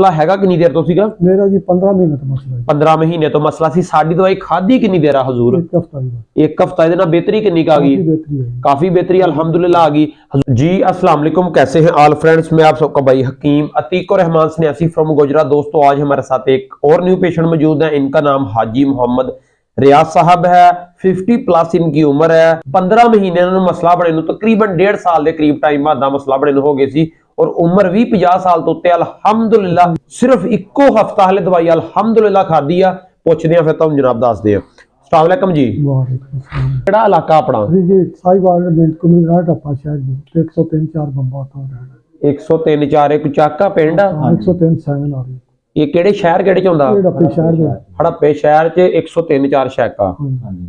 ਮਸਲਾ ਹੈਗਾ ਕਿੰਨੀ ਦੇਰ ਤੋਂ ਸੀਗਾ? मेरा जी 15 महीने तो मसला है। 15 ਮਹੀਨੇ ਤੋਂ ਮਸਲਾ ਸੀ। ਸਾਡੀ ਦਵਾਈ ਖਾਦੀ ਕਿੰਨੀ ਦੇਰ ਆ ਹਜ਼ੂਰ? एक हफ्ता ही एक हफ्ता। ਇਹਦੇ ਨਾਲ बेहतरी कितनी का आ गई? बेहतरी है। काफी बेहतरी अल्हम्दुलिल्लाह आ गई जी। अस्सलाम वालेकुम, कैसे हैं ऑल फ्रेंड्स? मैं आप सबका भाई हकीम अतीक और रहमान सन्यासी फ्रॉम गुजरात। दोस्तों आज हमारे साथ एक और न्यू पेशेंट मौजूद है। इनका नाम हाजी मोहम्मद रियाज साहब है। 50 प्लस इनकी उम्र है। 15 महीने इन्होंने मसला बने नूं तकरीबन 1.5 साल के करीब टाइम बाद मसला बने हो गए सी और उम्र भी 50 साल तो उत्ते अल्हम्दुलिल्लाह सिर्फ इको हफ्ता हले दवाई अल्हम्दुलिल्लाह खादी आ। पुछदे आ फिर तुहानूं जनाब दसदे आ। अस्सलाम वालेकुम जी। किहड़ा इलाका अपना? जी साहिवाल मिंट कम्युनिटी टप्पा शहर जी 103-4 बंबा तो रहना 103-4 एक चाका पिंड आ। 103-7 आ रही ये किहड़े शहर किहड़े च हुंदा? हड़प्पे शहर में। हड़प्पे शहर च 103-4 शैका।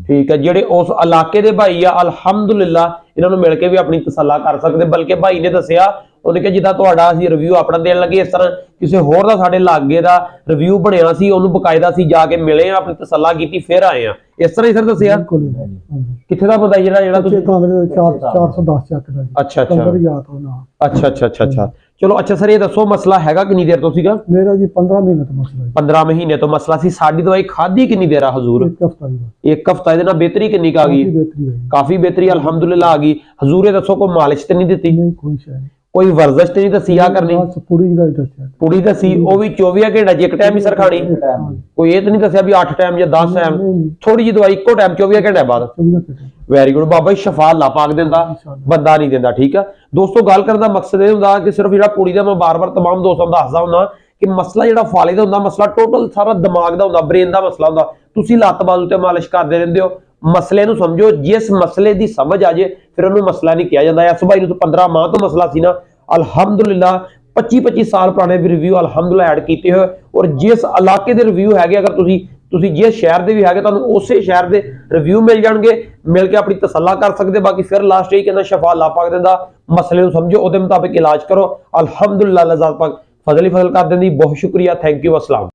ठीक है। जेडे उस इलाके दे भाई आ अल्हम्दुलिल्लाह इन्हां नूं मिल के भी अपनी तसल्ला कर सकदे। बल्कि भाई ने दस्सिया उन्हें कि जिद्दां तुहाडा असीं रिव्यू अपना देण लगे इस तरह किसी होर दा साडे लागे दा रिव्यू बणिया सी ओनूं बकायदा सी जाके मिले आ अपनी तसल्ला कीती फिर आए आ। इस तरह ही सर दस्सिया कित्थे दा पता जेड़ा जेड़ा तुसीं 410 चक दा। अच्छा अच्छा नंबर याद हो ना। अच्छा अच्छा अच्छा अच्छा चलो अच्छा सर ये दसो मसला हैगा किन्नी देर तो सीगा? मेरा जी 15 महीने तो मसला है। 15 महीने तो मसला सी। साडी दवाई खादी किन्नी देर आ हजूर? एक हफ्ता ही। एक हफ्ता। ਇਹਦੇ ਨਾਲ बेहतरी किन्नी का आ गई? बेहतरी है। काफी बेहतरी अल्हम्दुलिल्लाह आ गई। हजूर ये दसो कोई मालिश ते नहीं दित्ती? नहीं कोई शायद कोई वर्जिश ते नहीं दसी आ करनी? पूरी दा दस्या पूरी दसी ਉਹ ਵੀ 24 ਘੰਟੇ ਜੇ ਇੱਕ ਟਾਈਮ ਹੀ ਸਰ ਖਾਣੀ? ਕੋਈ ਇਹ ਤਾਂ ਨਹੀਂ ਦੱਸਿਆ ਵੀ 8 ਟਾਈਮ ਜਾਂ 10 ਟਾਈਮ? ਥੋੜੀ ਜਿਹੀ ਦਵਾਈ ਇੱਕੋ ਟਾਈਮ 24 ਘੰਟੇ ਬਾਅਦ? ਵੈਰੀ ਗੁੱਡ ਬਾਬਾ ਜੀ ਸ਼ਫਾ ਅੱਲਾਹ ਪਾਕ ਦਿੰਦਾ ਬੰਦਾ ਨਹੀਂ ਦਿੰਦਾ। ਠੀਕ ਆ ਦੋਸਤੋ ਗੱਲ ਕਰਨ ਦਾ ਮਕਸਦ ਇਹ ਹੁੰਦਾ ਕਿ ਸਿਰਫ ਜਿਹੜਾ ਕੁੜੀ ਦਾ ਮੈਂ ਬਾਰ-ਬਾਰ तमाम ਦੋਸਤਾਂ ਨੂੰ ਦੱਸਦਾ ਹੁੰਦਾ ਕਿ ਮਸਲਾ ਜਿਹੜਾ ਫਾਲੇ ਦਾ ਹੁੰਦਾ ਮਸਲਾ ਟੋਟਲ ਸਾਰਾ ਦਿਮਾਗ ਦਾ ਹੁੰਦਾ, ਬ੍ਰੇਨ ਦਾ ਮਸਲਾ ਹੁੰਦਾ। ਤੁਸੀਂ ਲੱਤ ਬਾਜ਼ੂ ਤੇ ਮਾਲਿਸ਼ ਕਰਦੇ ਰਹਿੰਦੇ ਹੋ। ਮਸਲੇ ਨੂੰ ਸਮਝੋ। ਜਿਸ ਮਸਲੇ ਦੀ ਸਮਝ ਆ ਜੇ ਫਿਰ ਉਹਨੂੰ ਮਸਲਾ ਨਹੀਂ ਕਿਹਾ ਜਾਂਦਾ। ਇਸ ਭਾਈ ਨੂੰ ਤਾਂ 15 ਮਾਹ ਤੋਂ ਮਸਲਾ ਸੀ ਨਾ अल्हम्दुलिल्लाह 25 साल पुराने भी रिव्यू अल्हम्दुलिल्लाह ऐड किए हुए और जिस इलाके के रिव्यू है अगर तुसी जिस शहर के भी है तुहानूं उस शहर के रिव्यू मिल जाएंगे। मिल के अपनी तसल्ला कर सकते। बाकी फिर लास्ट यही कहना शफा अल्लाह पाक दिंदा। मसले नूं समझो उहदे मुताबिक इलाज करो। अल्हम्दुलिल्लाह अल्लाह पाक फजल ही फजल कर देंदी। बहुत शुक्रिया। Thank you. अस्सलाम।